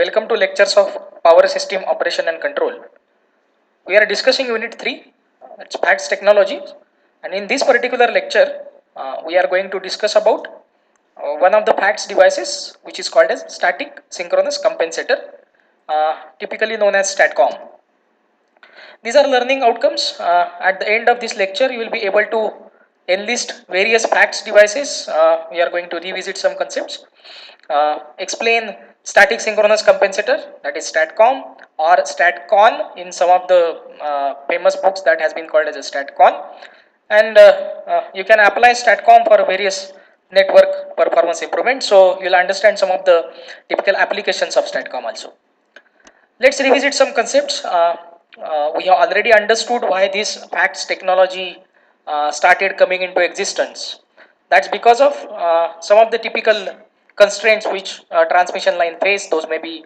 Welcome to lectures of Power System Operation and Control. We are discussing Unit 3, it's Facts Technology, and in this particular lecture, we are going to discuss about one of the facts devices which is called as static synchronous compensator, typically known as STATCOM. These are learning outcomes. At the end of this lecture, you will be able to enlist various facts devices. We are going to revisit some concepts, explain static synchronous compensator, that is STATCOM or STATCON in some of the famous books that has been called as a STATCON, and you can apply STATCOM for various network performance improvement. So you will understand some of the typical applications of STATCOM also. Let's revisit some concepts. We have already understood why this facts technology started coming into existence. That's because of some of the typical constraints which transmission line face. Those may be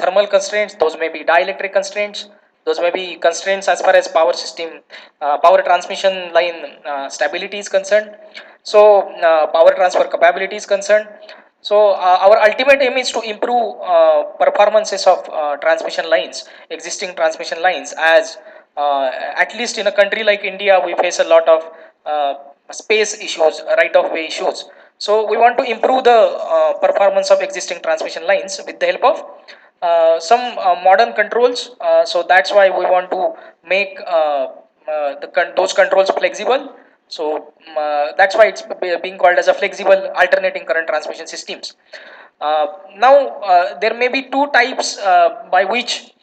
thermal constraints, those may be dielectric constraints, those may be constraints as far as power system, power transmission line stability is concerned. So power transfer capability is concerned. So our ultimate aim is to improve performances of transmission lines, existing transmission lines, as at least in a country like India, we face a lot of space issues, right of way issues. So we want to improve the performance of existing transmission lines with the help of some modern controls. So that's why we want to make those controls flexible. So that's why it's being called as a flexible alternating current transmission systems. Now there may be two types by which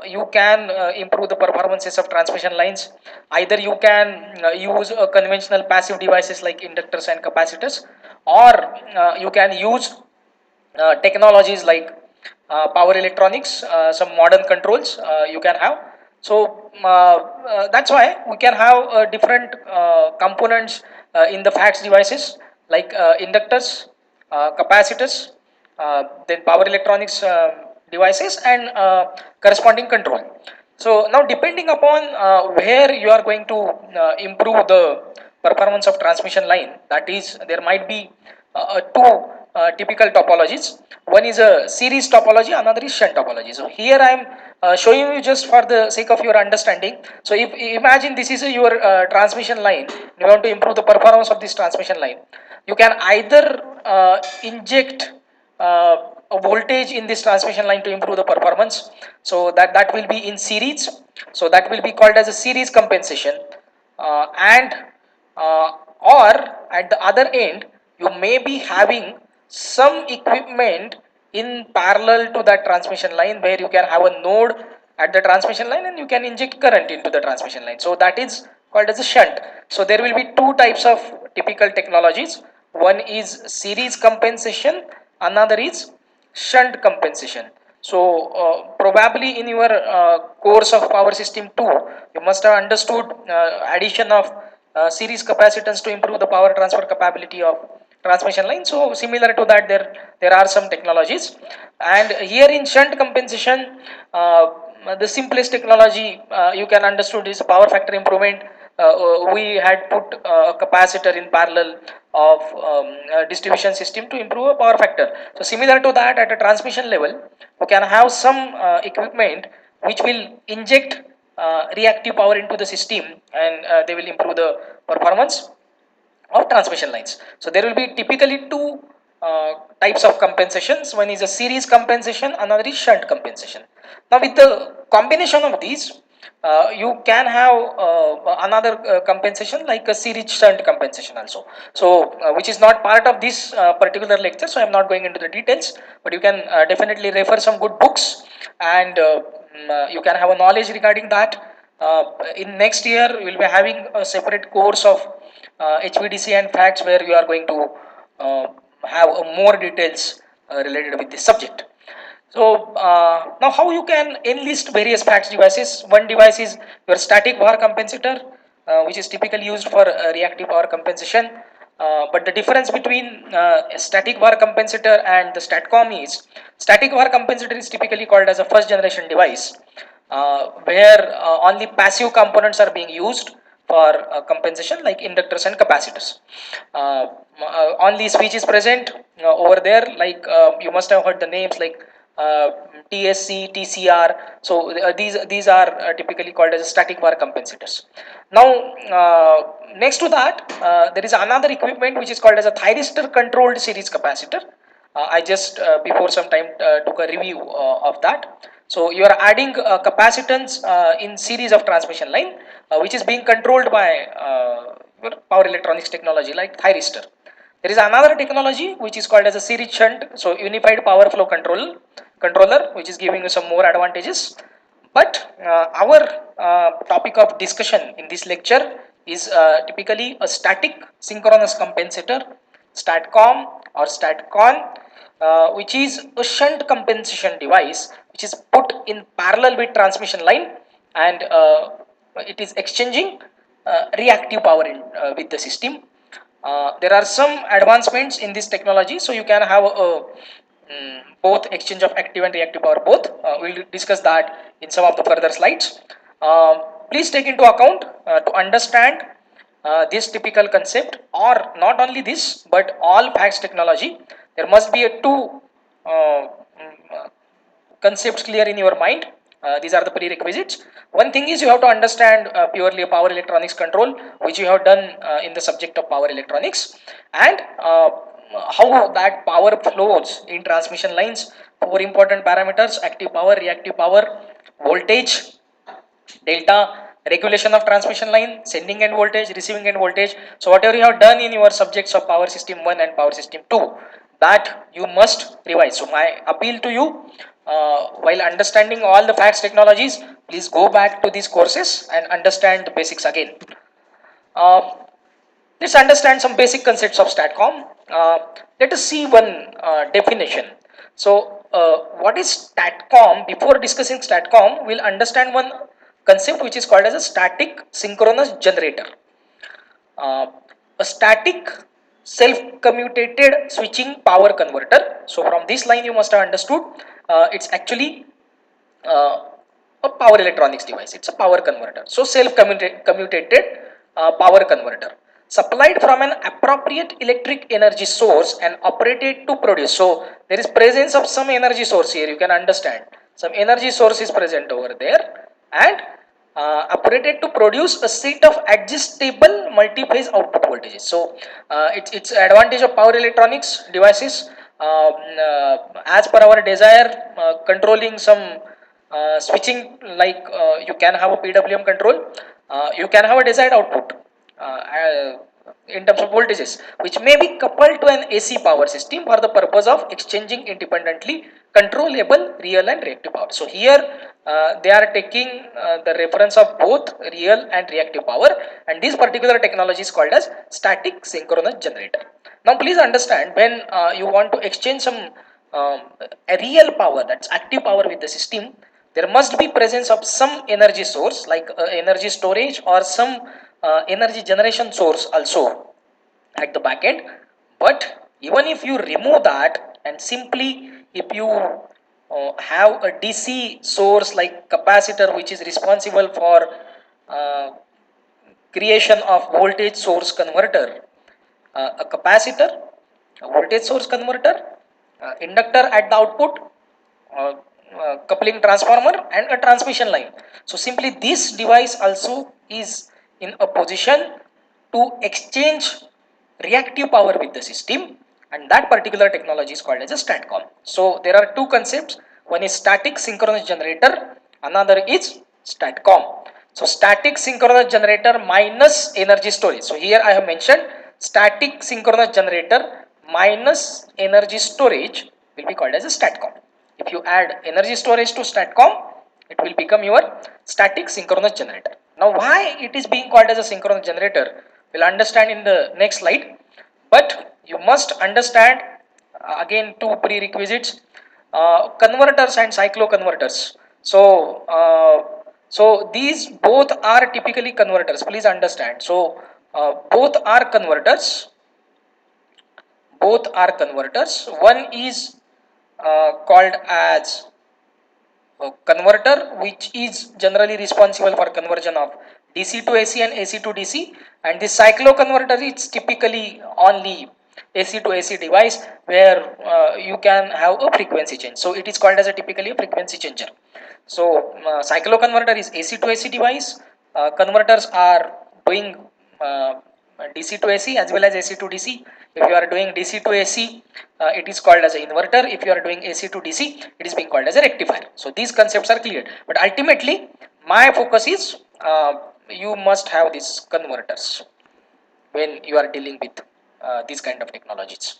you can improve the performances of transmission lines. Either you can use conventional passive devices like inductors and capacitors, or you can use technologies like power electronics, some modern controls you can have. So that's why we can have different components in the facts devices like inductors, capacitors, then power electronics devices, and corresponding control. So now, depending upon where you are going to improve the performance of transmission line, that is, there might be two typical topologies. One is a series topology, another is shunt topology. So here I am showing you just for the sake of your understanding. So if imagine this is your transmission line, you want to improve the performance of this transmission line, you can either inject a voltage in this transmission line to improve the performance. So that will be in series. So that will be called as a series compensation, and or at the other end you may be having some equipment in parallel to that transmission line where you can have a node at the transmission line and you can inject current into the transmission line. So that is called as a shunt. So there will be two types of typical technologies. One is series compensation, another is shunt compensation. So probably in your course of power system 2, you must have understood addition of series capacitance to improve the power transfer capability of transmission line. So similar to that, there are some technologies, and here in shunt compensation, the simplest technology you can understood is power factor improvement. We had put a capacitor in parallel of distribution system to improve a power factor. So similar to that, at a transmission level, you can have some equipment which will inject reactive power into the system, and they will improve the performance of transmission lines. So there will be typically two types of compensations. One is a series compensation, another is shunt compensation. Now with the combination of these, you can have another compensation like a series shunt compensation also. So which is not part of this particular lecture, so I am not going into the details, but you can definitely refer some good books, and you can have a knowledge regarding that. In next year we will be having a separate course of HVDC and facts, where you are going to have more details related with this subject. So now how you can enlist various facts devices. One device is your static power compensator, which is typically used for reactive power compensation. But the difference between a static power compensator and the STATCOM is, static power compensator is typically called as a first generation device, where only passive components are being used for compensation like inductors and capacitors. Only switch is present over there, like you must have heard the names like TSC, TCR. So these are typically called as static bar compensators. Now next to that, there is another equipment which is called as a thyristor controlled series capacitor. I just before some time took a review of that. So you are adding capacitance in series of transmission line, which is being controlled by power electronics technology like thyristor. There is another technology which is called as a series shunt, so unified power flow controller, which is giving you some more advantages. But our topic of discussion in this lecture is typically a static synchronous compensator, STATCOM or STATCON, which is a shunt compensation device which is put in parallel with transmission line, and it is exchanging reactive power with the system. There are some advancements in this technology, so you can have both exchange of active and reactive power both. We'll discuss that in some of the further slides. Please take into account to understand this typical concept, or not only this but all FACTS technology, there must be a two concepts clear in your mind. These are the prerequisites. One thing is you have to understand purely power electronics control, which you have done in the subject of power electronics, and how that power flows in transmission lines. Four important parameters: active power, reactive power, voltage, delta, regulation of transmission line, sending end voltage, receiving end voltage. So whatever you have done in your subjects of power system 1 and power system 2, that you must revise. So my appeal to you, while understanding all the FACTS technologies, please go back to these courses and understand the basics again. uh, let's understand some basic concepts of STATCOM. Let us see one definition. So what is STATCOM? Before discussing STATCOM, we'll understand one concept which is called as a static synchronous generator. uh, a static self-commutated switching power converter. So from this line you must have understood it's actually uh, a power electronics device. It's a power converter. So self-commutated power converter supplied from an appropriate electric energy source and operated to produce. So there is presence of some energy source here. You can understand some energy source is present over there, and operated to produce a set of adjustable multi-phase output voltages. So it's advantage of power electronics devices. As per our desire, controlling some switching, like you can have a PWM control, you can have a desired output in terms of voltages, which may be coupled to an AC power system for the purpose of exchanging independently controllable real and reactive power. So here they are taking the reference of both real and reactive power, and this particular technology is called as static synchronous generator. Now please understand, when you want to exchange some a real power, that's active power, with the system, there must be presence of some energy source like energy storage or some energy generation source also at the back end. But even if you remove that, and simply if you have a DC source like capacitor which is responsible for uh, creation of voltage source converter, a capacitor, a voltage source converter, inductor at the output, uh, coupling transformer, and a transmission line. So simply this device also is in a position to exchange reactive power with the system, and that particular technology is called as a STATCOM. So there are two concepts. One is static synchronous generator, another is STATCOM. So static synchronous generator minus energy storage. So here I have mentioned static synchronous generator minus energy storage will be called as a STATCOM. If you add energy storage to STATCOM, it will become your static synchronous generator. Now why it is being called as a synchronous generator, we'll understand in the next slide. But you must understand again two prerequisites: converters and cycloconverters. So so these both are typically converters, please understand. So both are converters, one is called as converter, which is generally responsible for conversion of DC to AC and AC to DC, and the cycloconverter is typically only AC to AC device where you can have a frequency change. So it is called as a typically a frequency changer. So cycloconverter is AC to AC device. Converters are doing DC to AC as well as AC to DC. If you are doing DC to AC, it is called as an inverter. If you are doing AC to DC, it is being called as a rectifier. So these concepts are clear. But ultimately, my focus is you must have these converters when you are dealing with these kind of technologies.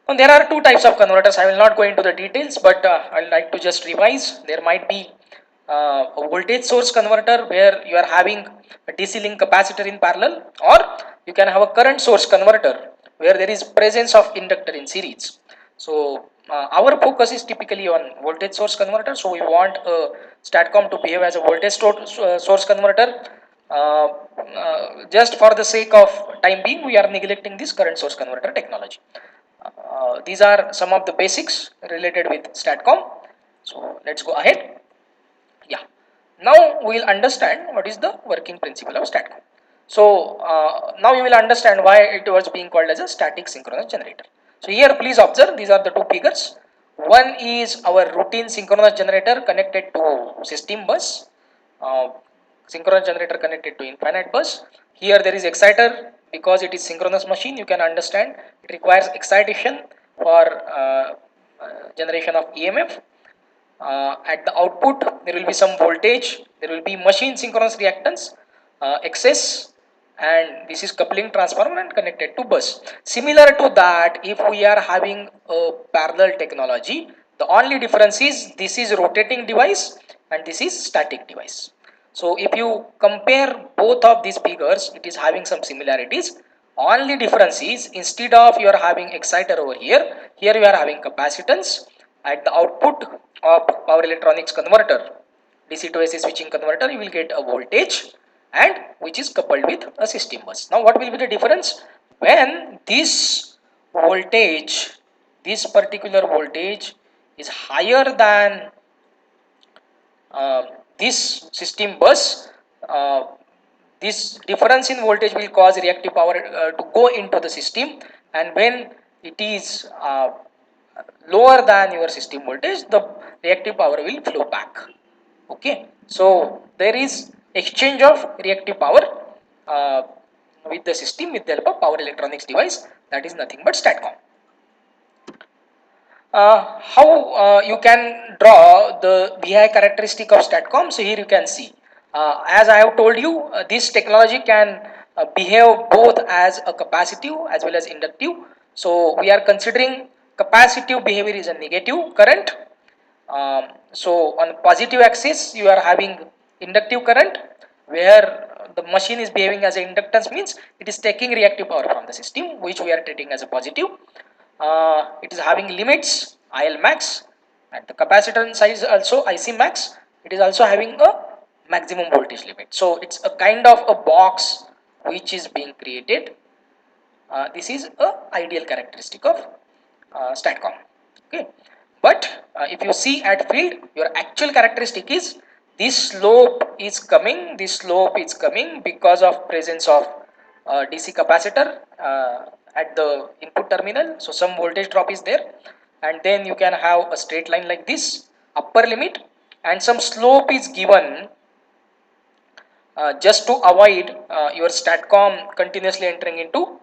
And there are two types of converters. I will not go into the details, but I would like to just revise. There might be a voltage source converter where you are having a DC link capacitor in parallel, or you can have a current source converter where there is presence of inductor in series. So our focus is typically on voltage source converter. So we want a STATCOM to behave as a voltage source converter. Just for the sake of time being, we are neglecting this current source converter technology. These are some of the basics related with STATCOM. So let's go ahead. Yeah. Now we will understand what is the working principle of STATCOM. So now you will understand why it was being called as a static synchronous generator. So here please observe, these are the two figures. One is our routine synchronous generator connected to system bus. Synchronous generator connected to infinite bus. Here there is exciter because it is synchronous machine. You can understand it requires excitation for generation of EMF. At the output there will be some voltage, there will be machine synchronous reactance, excess, and this is coupling transformer and connected to bus. Similar to that, if we are having a parallel technology, the only difference is this is rotating device and this is static device. So if you compare both of these figures, it is having some similarities. Only difference is instead of you are having exciter over here, here you are having capacitance. At the output of power electronics converter, DC to AC switching converter, you will get a voltage and which is coupled with a system bus. Now what will be the difference? When this voltage, this particular voltage is higher than this system bus, this difference in voltage will cause reactive power to go into the system, and when it is lower than your system voltage, the reactive power will flow back. Okay, so there is exchange of reactive power uh, with the system with the help of power electronics device, that is nothing but STATCOM. How you can draw the VI characteristic of STATCOM? So here you can see, as I have told you, this technology can behave both as a capacitive as well as inductive. So we are considering capacitive behavior is a negative current. So on positive axis you are having inductive current, where the machine is behaving as an inductance, means it is taking reactive power from the system, which we are treating as a positive. It is having limits IL max, and the capacitance size also IC max. It is also having a maximum voltage limit. So it's a kind of a box which is being created. This is a ideal characteristic of STATCOM. Okay, but if you see at field, your actual characteristic is this slope is coming. This slope is coming because of presence of DC capacitor at the input terminal. So some voltage drop is there, and then you can have a straight line like this upper limit, and some slope is given just to avoid your STATCOM continuously entering into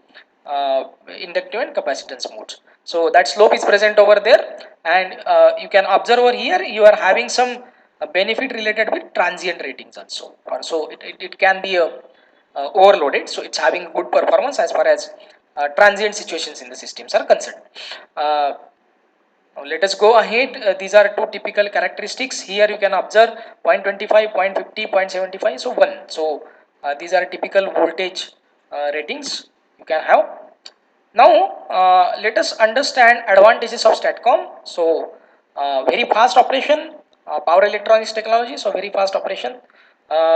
inductive and capacitance modes. So that slope is present over there, and you can observe over here you are having some benefit related with transient ratings also. So it can be overloaded, so it's having good performance as far as transient situations in the systems are concerned. Uh, Now let us go ahead. These are two typical characteristics. Here you can observe 0.25, 0.50, 0.75, so 1. So these are typical voltage ratings you can have. Now let us understand advantages of STATCOM. So very fast operation, power electronics technology, so very fast operation.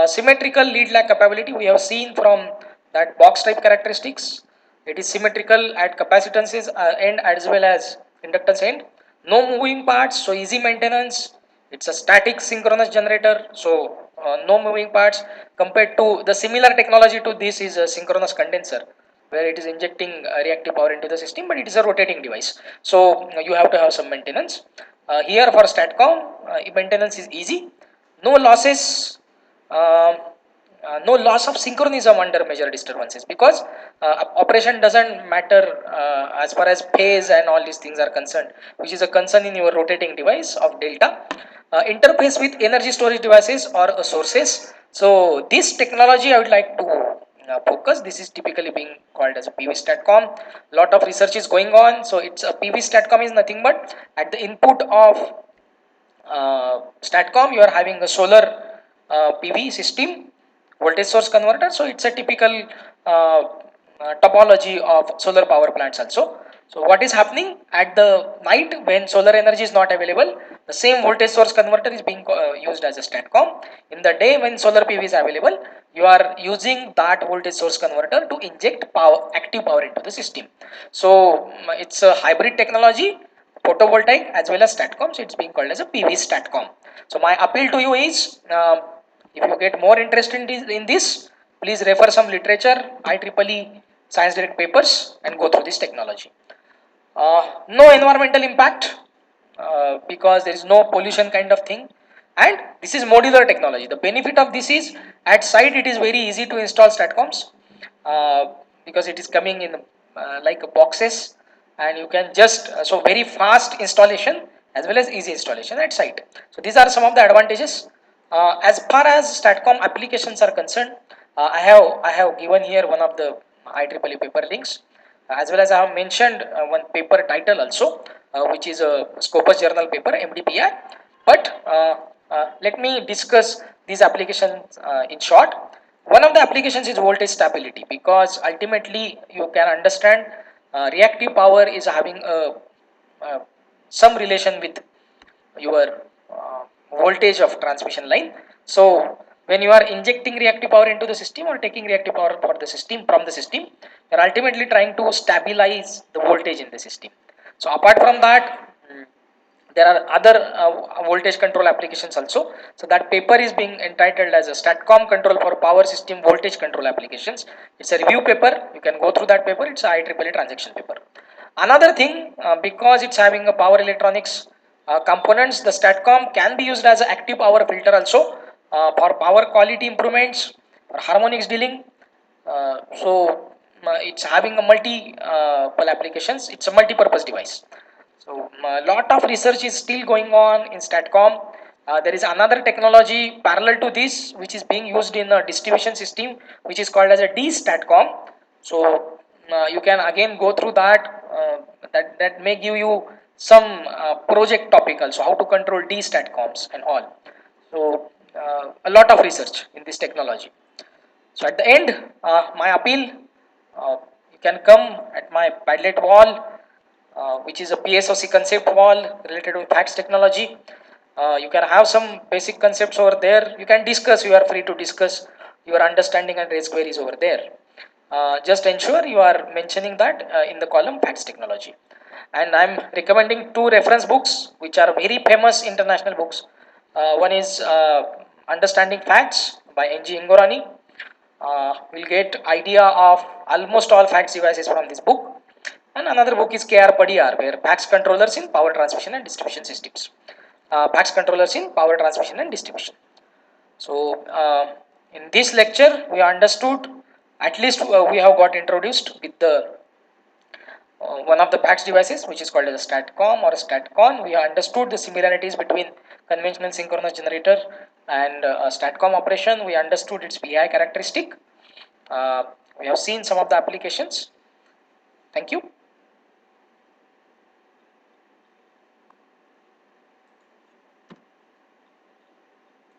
Symmetrical lead lag capability, we have seen from that box type characteristics. It is symmetrical at capacitances end as well as inductance end. No moving parts, so easy maintenance. It's a static synchronous generator, so no moving parts. Compared to the similar technology to this is a synchronous condenser. where it is injecting reactive power into the system, but it is a rotating device. So you have to have some maintenance. Here for STATCOM, maintenance is easy. No losses. um no loss of synchronism under major disturbances, because operation doesn't matter as far as phase and all these things are concerned, which is a concern in your rotating device of delta. Interface with energy storage devices or sources. So this technology I would like to focus. This is typically being called as a PV STATCOM. Lot of research is going on. So it's a PV STATCOM is nothing but at the input of STATCOM you are having a solar PV system voltage source converter. So it's a typical topology of solar power plants also. So what is happening at the night when solar energy is not available, the same voltage source converter is being used as a STATCOM. In the day when solar PV is available, you are using that voltage source converter to inject power, active power into the system. So it's a hybrid technology, photovoltaic as well as STATCOM. So it's being called as a PV STATCOM. So my appeal to you is, if you get more interested in this, please refer some literature, IEEE Science Direct papers, and go through this technology. No environmental impact, because there is no pollution kind of thing, and this is modular technology. The benefit of this is at site it is very easy to install STATCOMs, because it is coming in like boxes, and you can just so very fast installation as well as easy installation at site. So these are some of the advantages. As far as STATCOM applications are concerned, I have given here one of the IEEE paper links, as well as I have mentioned one paper title also, which is a Scopus journal paper, MDPI. But let me discuss these applications in short. One of the applications is voltage stability, because ultimately you can understand reactive power is having uh, some relation with your voltage of transmission line. So when you are injecting reactive power into the system or taking reactive power for the system from the system, you are ultimately trying to stabilize the voltage in the system. So apart from that, there are other voltage control applications also. So that paper is being entitled as a STATCOM control for power system voltage control applications. It's a review paper. You can go through that paper. It's a IEEE transaction paper. Another thing, because it's having a power electronics components, the STATCOM can be used as an active power filter also, for power quality improvements or harmonics dealing. It's having a multiple applications. It's a multi-purpose device. So a lot of research is still going on in STATCOM. There is another technology parallel to this which is being used in a distribution system, which is called as a D-STATCOM. So you can again go through that. That may give you some project topic also, how to control D-STATCOMs and all. So a lot of research in this technology. So at the end, my appeal, you can come at my Padlet wall, which is a PSOC concept wall related to FACTS technology. You can have some basic concepts over there. You can discuss, you are free to discuss your understanding and raise queries over there. Just ensure you are mentioning that in the column FACTS technology. And I'm recommending two reference books which are very famous international books. One is Understanding Facts by N.G. Ingorani. We'll get idea of almost all FACTS devices from this book. And another book is K.R. Padiyar, where FACTS controllers in power transmission and distribution systems. FACTS controllers in power transmission and distribution. So in this lecture, we understood, at least we have got introduced with the one of the FACTS devices, which is called as a STATCOM or a STATCON. We understood the similarities between conventional synchronous generator and STATCOM operation. We understood its PI characteristic. We have seen some of the applications. Thank you.